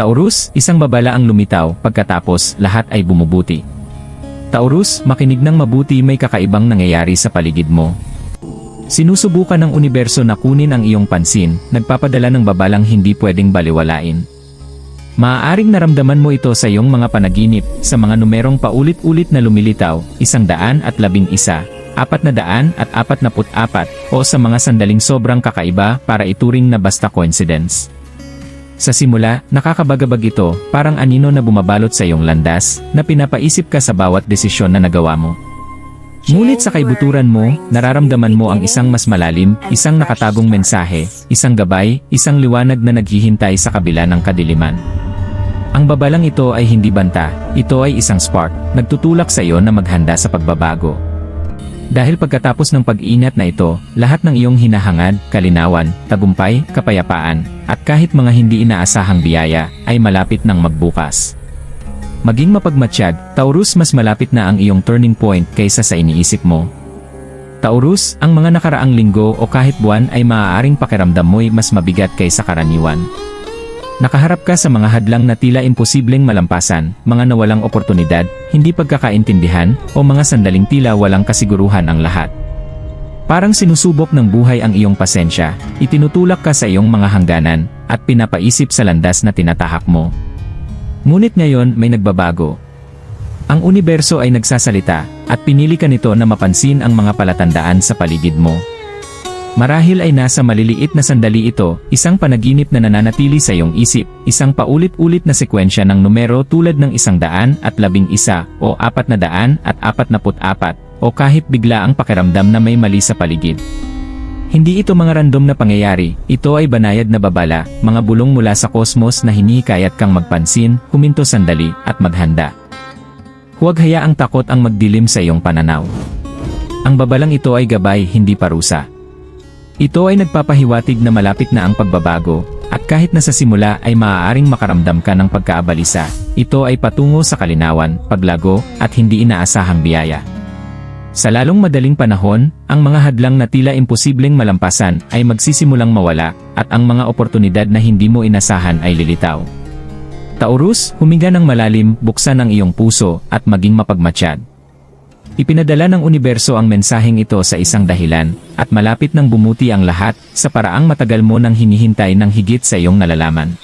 Taurus, isang babala ang lumitaw, pagkatapos lahat ay bumubuti. Taurus, makinig ng mabuti, may kakaibang nangyayari sa paligid mo. Sinusubukan ng universo na kunin ang iyong pansin, nagpapadala ng babalang hindi pwedeng baliwalain. Maaaring naramdaman mo ito sa iyong mga panaginip, sa mga numerong paulit-ulit na lumilitaw, 111, 444, o sa mga sandaling sobrang kakaiba para ituring na basta coincidence. Sa simula, nakakabagabag ito, parang anino na bumabalot sa iyong landas, na pinapaisip ka sa bawat desisyon na nagawa mo. Ngunit sa kaibuturan mo, nararamdaman mo ang isang mas malalim, isang nakatagong mensahe, isang gabay, isang liwanag na naghihintay sa kabila ng kadiliman. Ang babalang ito ay hindi banta, ito ay isang spark, nagtutulak sa iyo na maghanda sa pagbabago. Dahil pagkatapos ng pag-ingat na ito, lahat ng iyong hinahangad, kalinawan, tagumpay, kapayapaan, at kahit mga hindi inaasahang biyaya, ay malapit ng magbukas. Maging mapagmatsyag, Taurus, mas malapit na ang iyong turning point kaysa sa iniisip mo. Taurus, ang mga nakaraang linggo o kahit buwan ay maaaring pakiramdam mo'y mas mabigat kaysa karaniwan. Nakaharap ka sa mga hadlang na tila imposibleng malampasan, mga nawalang oportunidad, hindi pagkakaintindihan, o mga sandaling tila walang kasiguruhan ang lahat. Parang sinusubok ng buhay ang iyong pasensya, itinutulak ka sa iyong mga hangganan, at pinapaisip sa landas na tinatahak mo. Ngunit ngayon may nagbabago. Ang universo ay nagsasalita, at pinili ka nito na mapansin ang mga palatandaan sa paligid mo. Marahil ay nasa maliliit na sandali ito, isang panaginip na nananatili sa iyong isip, isang paulit-ulit na sekwensya ng numero tulad ng 111 o 444, o kahit bigla ang pakiramdam na may mali sa paligid. Hindi ito mga random na pangyayari, ito ay banayad na babala, mga bulong mula sa kosmos na hinihikayat kang magpansin, huminto sandali, at maghanda. Huwag hayaang takot ang magdilim sa iyong pananaw. Ang babalang ito ay gabay, hindi parusa. Ito ay nagpapahiwatig na malapit na ang pagbabago, at kahit na sa simula ay maaaring makaramdam ka ng pagkaabalisa, ito ay patungo sa kalinawan, paglago, at hindi inaasahang biyaya. Sa lalong madaling panahon, ang mga hadlang na tila imposibleng malampasan ay magsisimulang mawala, at ang mga oportunidad na hindi mo inasahan ay lilitaw. Taurus, huminga ng malalim, buksan ang iyong puso, at maging mapagmatsyag. Ipinadala ng universo ang mensaheng ito sa isang dahilan, at malapit nang bumuti ang lahat, sa paraang matagal mo nang hinihintay ng higit sa iyong nalalaman.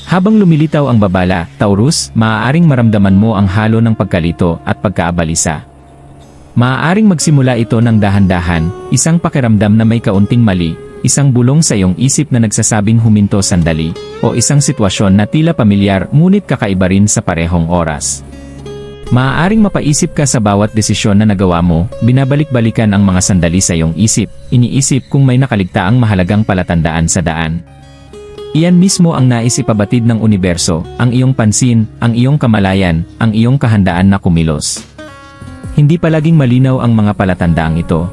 Habang lumilitaw ang babala, Taurus, maaaring maramdaman mo ang halo ng pagkalito at pagkaabalisa. Maaaring magsimula ito ng dahan-dahan, isang pakiramdam na may kaunting mali, isang bulong sa iyong isip na nagsasabing huminto sandali, o isang sitwasyon na tila pamilyar ngunit kakaiba rin sa parehong oras. Maaaring mapaisip ka sa bawat desisyon na nagawa mo, binabalik-balikan ang mga sandali sa iyong isip, iniisip kung may nakaligtaang mahalagang palatandaan sa daan. Iyan mismo ang nais ipabatid ng universo, ang iyong pansin, ang iyong kamalayan, ang iyong kahandaan na kumilos. Hindi palaging malinaw ang mga palatandaang ito.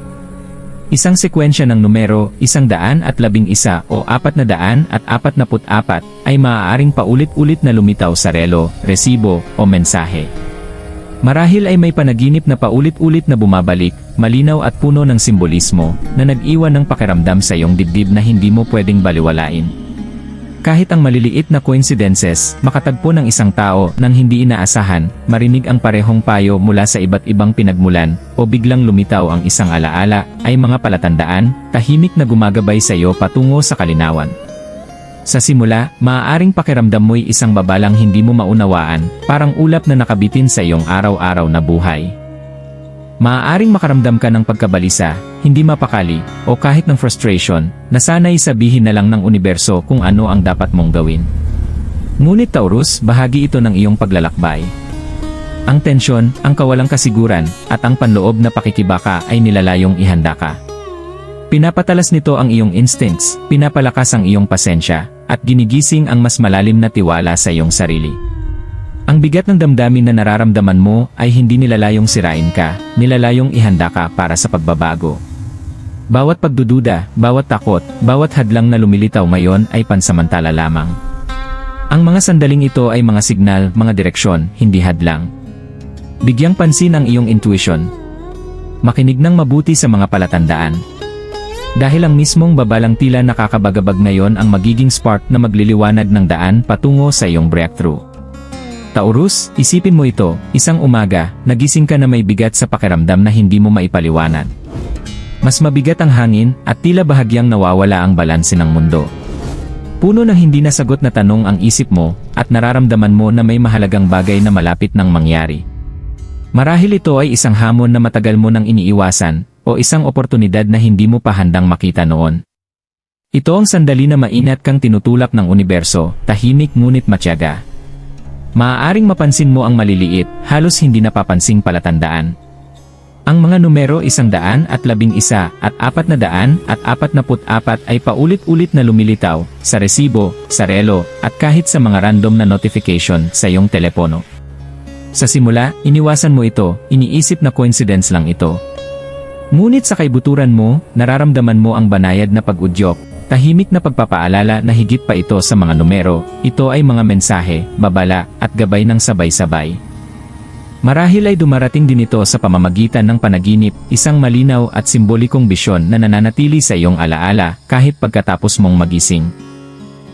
Isang sekwensya ng numero, 111 o 444 ay maaaring paulit-ulit na lumitaw sa relo, resibo, o mensahe. Marahil ay may panaginip na paulit-ulit na bumabalik, malinaw at puno ng simbolismo, na nag-iwan ng pakiramdam sa iyong dibdib na hindi mo pwedeng baliwalain. Kahit ang maliliit na coincidences, makatagpo ng isang tao nang hindi inaasahan, marinig ang parehong payo mula sa iba't ibang pinagmulan, o biglang lumitaw ang isang alaala, ay mga palatandaan, tahimik na gumagabay sa iyo patungo sa kalinawan. Sa simula, maaaring pakiramdam mo'y isang babalang hindi mo maunawaan, parang ulap na nakabitin sa iyong araw-araw na buhay. Maaaring makaramdam ka ng pagkabalisa, hindi mapakali, o kahit ng frustration, na sana'y sabihin na lang ng universo kung ano ang dapat mong gawin. Ngunit Taurus, bahagi ito ng iyong paglalakbay. Ang tensyon, ang kawalang kasiguran, at ang panloob na pakikibaka ay nilalayong ihanda ka. Pinapatalas nito ang iyong instincts, pinapalakas ang iyong pasensya, at ginigising ang mas malalim na tiwala sa iyong sarili. Ang bigat ng damdamin na nararamdaman mo ay hindi nilalayong sirain ka, nilalayong ihanda ka para sa pagbabago. Bawat pagdududa, bawat takot, bawat hadlang na lumilitaw ngayon ay pansamantala lamang. Ang mga sandaling ito ay mga signal, mga direksyon, hindi hadlang. Bigyang pansin ang iyong intuition. Makinig ng mabuti sa mga palatandaan. Dahil ang mismong babalang tila nakakabagabag ngayon ang magiging spark na magliliwanag ng daan patungo sa iyong breakthrough. Taurus, isipin mo ito, isang umaga, nagising ka na may bigat sa pakiramdam na hindi mo maipaliwanag. Mas mabigat ang hangin, at tila bahagyang nawawala ang balanse ng mundo. Puno ng hindi nasagot na tanong ang isip mo, at nararamdaman mo na may mahalagang bagay na malapit nang mangyari. Marahil ito ay isang hamon na matagal mo nang iniiwasan, o isang oportunidad na hindi mo pa handang makita noon. Ito ang sandali na mainat kang tinutulak ng universo, tahimik ngunit matyaga. Maaaring mapansin mo ang maliliit, halos hindi napapansing palatandaan. Ang mga numero 111 at 444 ay paulit-ulit na lumilitaw, sa resibo, sa relo, at kahit sa mga random na notification sa iyong telepono. Sa simula, iniwasan mo ito, iniisip na coincidence lang ito. Ngunit sa kaibuturan mo, nararamdaman mo ang banayad na pag-udyok, tahimik na pagpapaalala na higit pa ito sa mga numero, ito ay mga mensahe, babala, at gabay ng sabay-sabay. Marahil ay dumarating din ito sa pamamagitan ng panaginip, isang malinaw at simbolikong bisyon na nananatili sa iyong alaala kahit pagkatapos mong magising.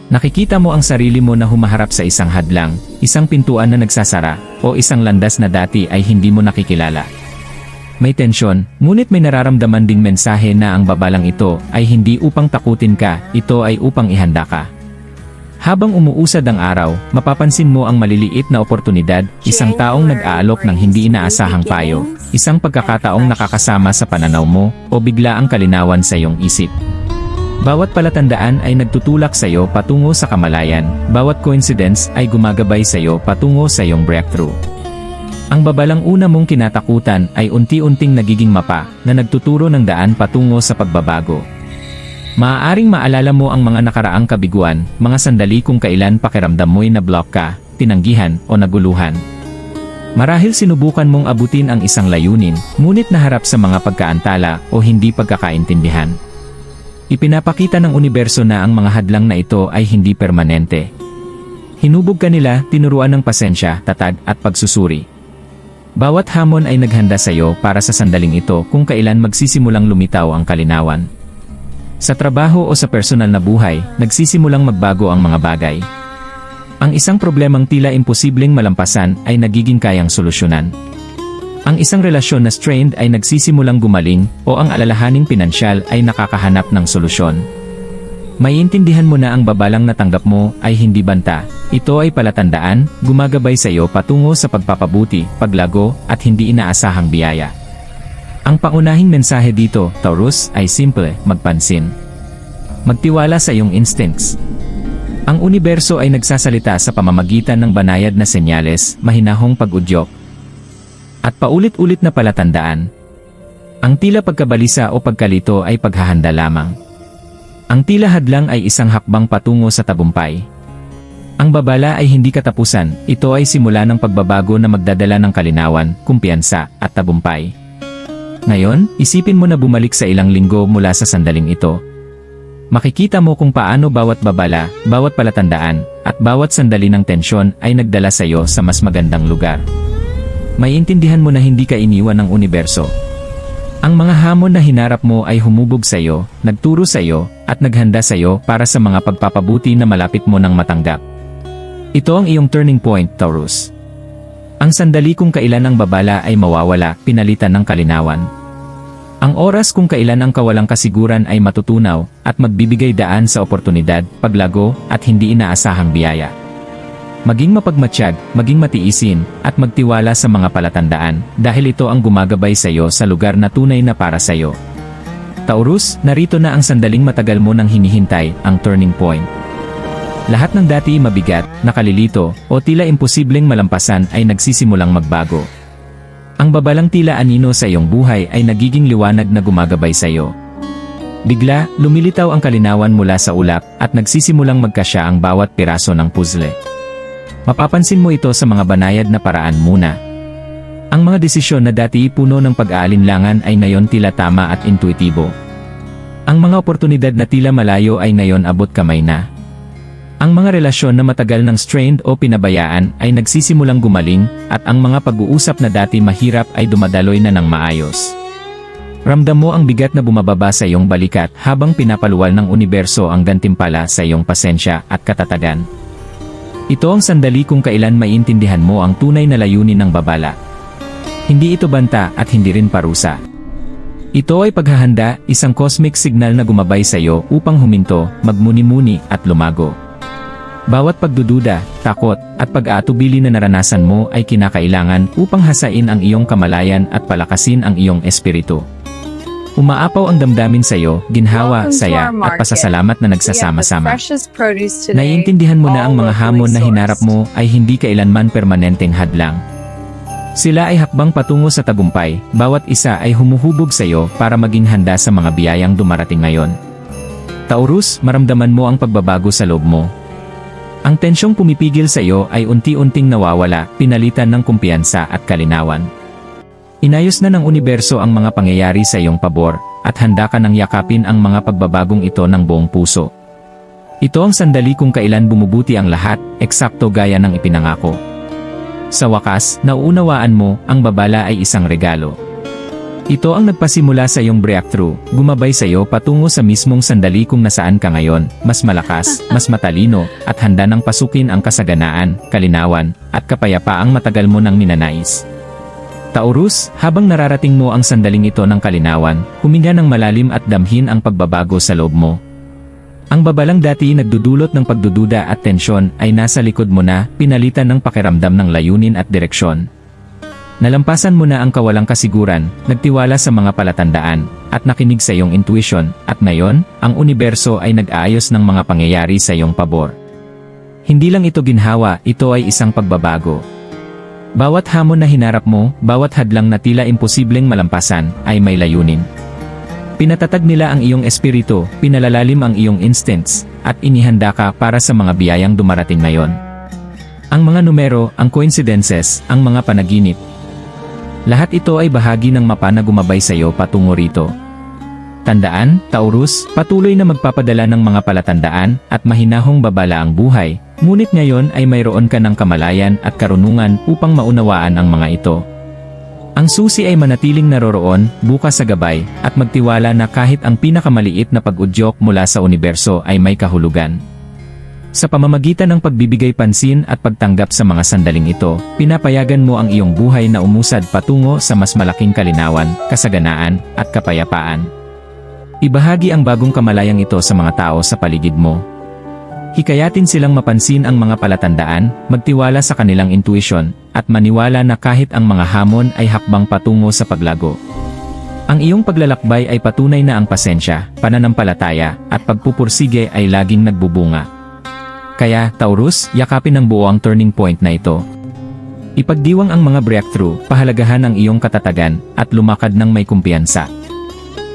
Nakikita mo ang sarili mo na humaharap sa isang hadlang, isang pintuan na nagsasara, o isang landas na dati ay hindi mo nakikilala. May tensyon, ngunit may nararamdaman ding mensahe na ang babalang ito ay hindi upang takutin ka, ito ay upang ihanda ka. Habang umuusad ang araw, mapapansin mo ang maliliit na oportunidad, isang taong nag-aalok ng hindi inaasahang payo, isang pagkakataong nakakasama sa pananaw mo, o bigla ang kalinawan sa iyong isip. Bawat palatandaan ay nagtutulak sa iyo patungo sa kamalayan, bawat coincidence ay gumagabay sa iyo patungo sa iyong breakthrough. Ang babalang una mong kinatakutan ay unti-unting nagiging mapa na nagtuturo ng daan patungo sa pagbabago. Maaaring maalala mo ang mga nakaraang kabiguan, mga sandali kung kailan pakiramdam mo'y na-block ka, tinanggihan o naguluhan. Marahil sinubukan mong abutin ang isang layunin, ngunit naharap sa mga pagkaantala o hindi pagkakaintindihan. Ipinapakita ng universo na ang mga hadlang na ito ay hindi permanente. Hinubog ka nila, tinuruan ng pasensya, tatag at pagsusuri. Bawat hamon ay naghanda sa iyo para sa sandaling ito kung kailan magsisimulang lumitaw ang kalinawan. Sa trabaho o sa personal na buhay, nagsisimulang magbago ang mga bagay. Ang isang problemang tila imposibleng malampasan ay nagiging kayang solusyonan. Ang isang relasyon na strained ay nagsisimulang gumaling, o ang alalahaning pinansyal ay nakakahanap ng solusyon. Maiintindihan mo na ang babalang natanggap mo ay hindi banta. Ito ay palatandaan, gumagabay sa iyo patungo sa pagpapabuti, paglago, at hindi inaasahang biyaya. Ang pangunahing mensahe dito, Taurus, ay simple, magpansin. Magtiwala sa iyong instincts. Ang universo ay nagsasalita sa pamamagitan ng banayad na senyales, mahinahong pag-udyok, at paulit-ulit na palatandaan. Ang tila pagkabalisa o pagkalito ay paghahanda lamang. Ang tila hadlang ay isang hakbang patungo sa tagumpay. Ang babala ay hindi katapusan, ito ay simula ng pagbabago na magdadala ng kalinawan, kumpiyansa, at tagumpay. Ngayon, isipin mo na bumalik sa ilang linggo mula sa sandaling ito. Makikita mo kung paano bawat babala, bawat palatandaan, at bawat sandali ng tensyon ay nagdala sa iyo sa mas magandang lugar. Maiintindihan mo na hindi ka iniwan ng universo. Ang mga hamon na hinarap mo ay humubog sa iyo, nagturo sa iyo, at naghanda sa iyo para sa mga pagpapabuti na malapit mo nang matanggap. Ito ang iyong turning point, Taurus. Ang sandali kung kailan ang babala ay mawawala, pinalitan ng kalinawan. Ang oras kung kailan ang kawalang kasiguran ay matutunaw, at magbibigay daan sa oportunidad, paglago, at hindi inaasahang biyaya. Maging mapagmatsyag, maging matiisin, at magtiwala sa mga palatandaan, dahil ito ang gumagabay sa iyo sa lugar na tunay na para sa iyo. Taurus, narito na ang sandaling matagal mo nang hinihintay, ang turning point. Lahat ng dati mabigat, nakalilito, o tila imposibleng malampasan ay nagsisimulang magbago. Ang babalang tila anino sa iyong buhay ay nagiging liwanag na gumagabay sa iyo. Bigla, lumilitaw ang kalinawan mula sa ulap, at nagsisimulang magkasya ang bawat piraso ng puzzle. Mapapansin mo ito sa mga banayad na paraan muna. Ang mga desisyon na dati puno ng pag-aalinlangan ay ngayon tila tama at intuitibo. Ang mga oportunidad na tila malayo ay ngayon abot kamay na. Ang mga relasyon na matagal ng strained o pinabayaan ay nagsisimulang gumaling, at ang mga pag-uusap na dati mahirap ay dumadaloy na ng maayos. Ramdam mo ang bigat na bumababa sa iyong balikat habang pinapaluwal ng universo ang gantimpala sa iyong pasensya at katatagan. Ito ang sandali kung kailan maiintindihan mo ang tunay na layunin ng babala. Hindi ito banta at hindi rin parusa. Ito ay paghahanda, isang cosmic signal na gumabay sa iyo upang huminto, magmuni-muni at lumago. Bawat pagdududa, takot, at pag-aatubili na naranasan mo ay kinakailangan upang hasain ang iyong kamalayan at palakasin ang iyong espiritu. Umaapaw ang damdamin sa iyo, ginhawa, saya, at pasasalamat na nagsasama-sama. Naiintindihan mo na ang mga hamon na hinarap mo ay hindi kailanman permanenteng hadlang. Sila ay hakbang patungo sa tagumpay, bawat isa ay humuhubog sa iyo para maging handa sa mga biyayang dumarating ngayon. Taurus, maramdaman mo ang pagbabago sa loob mo. Ang tensyong pumipigil sa iyo ay unti-unting nawawala, pinalitan ng kumpiyansa at kalinawan. Inayos na ng universo ang mga pangyayari sa iyong pabor, at handa ka nang yakapin ang mga pagbabagong ito ng buong puso. Ito ang sandali kung kailan bumubuti ang lahat, eksakto gaya ng ipinangako. Sa wakas, nauunawaan mo, ang babala ay isang regalo. Ito ang nagpasimula sa iyong breakthrough, gumabay sa iyo patungo sa mismong sandali kung nasaan ka ngayon, mas malakas, mas matalino, at handa nang pasukin ang kasaganaan, kalinawan, at kapayapaang matagal mo nang ninanais. Taurus, habang nararating mo ang sandaling ito ng kalinawan, huminga ng malalim at damhin ang pagbabago sa loob mo. Ang babalang dati nagdudulot ng pagdududa at tensyon ay nasa likod mo na, pinalitan ng pakiramdam ng layunin at direksyon. Nalampasan mo na ang kawalang kasiguran, nagtiwala sa mga palatandaan, at nakinig sa iyong intuition, at ngayon, ang universo ay nag-aayos ng mga pangyayari sa iyong pabor. Hindi lang ito ginhawa, ito ay isang pagbabago. Bawat hamon na hinarap mo, bawat hadlang na tila imposibleng malampasan, ay may layunin. Pinatatag nila ang iyong espiritu, pinalalalim ang iyong instincts, at inihanda ka para sa mga biyayang dumarating ngayon. Ang mga numero, ang coincidences, ang mga panaginip. Lahat ito ay bahagi ng mapa na gumabay sa iyo patungo rito. Tandaan, Taurus, patuloy na magpapadala ng mga palatandaan, at mahinahong babala ang buhay. Ngunit ngayon ay mayroon ka ng kamalayan at karunungan upang maunawaan ang mga ito. Ang susi ay manatiling naroroon, bukas sa gabay, at magtiwala na kahit ang pinakamaliit na pag-udyok mula sa universo ay may kahulugan. Sa pamamagitan ng pagbibigay pansin at pagtanggap sa mga sandaling ito, pinapayagan mo ang iyong buhay na umusad patungo sa mas malaking kalinawan, kasaganaan, at kapayapaan. Ibahagi ang bagong kamalayang ito sa mga tao sa paligid mo. Hikayatin silang mapansin ang mga palatandaan, magtiwala sa kanilang intuition, at maniwala na kahit ang mga hamon ay hakbang patungo sa paglago. Ang iyong paglalakbay ay patunay na ang pasensya, pananampalataya, at pagpupursige ay laging nagbubunga. Kaya, Taurus, yakapin ng buo ang turning point na ito. Ipagdiwang ang mga breakthrough, pahalagahan ang iyong katatagan, at lumakad ng may kumpiyansa.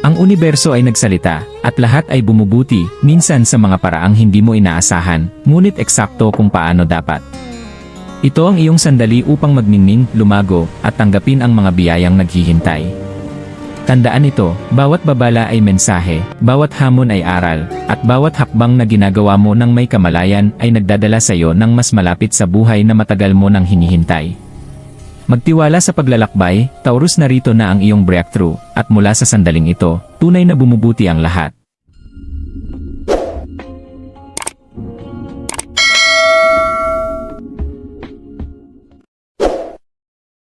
Ang universo ay nagsalita, at lahat ay bumubuti, minsan sa mga paraang hindi mo inaasahan, ngunit eksakto kung paano dapat. Ito ang iyong sandali upang magningning, lumago, at tanggapin ang mga biyayang naghihintay. Tandaan ito, bawat babala ay mensahe, bawat hamon ay aral, at bawat hakbang na ginagawa mo ng may kamalayan ay nagdadala sa iyo ng mas malapit sa buhay na matagal mo nang hinihintay. Magtiwala sa paglalakbay, Taurus, narito na ang iyong breakthrough, at mula sa sandaling ito, tunay na bumubuti ang lahat.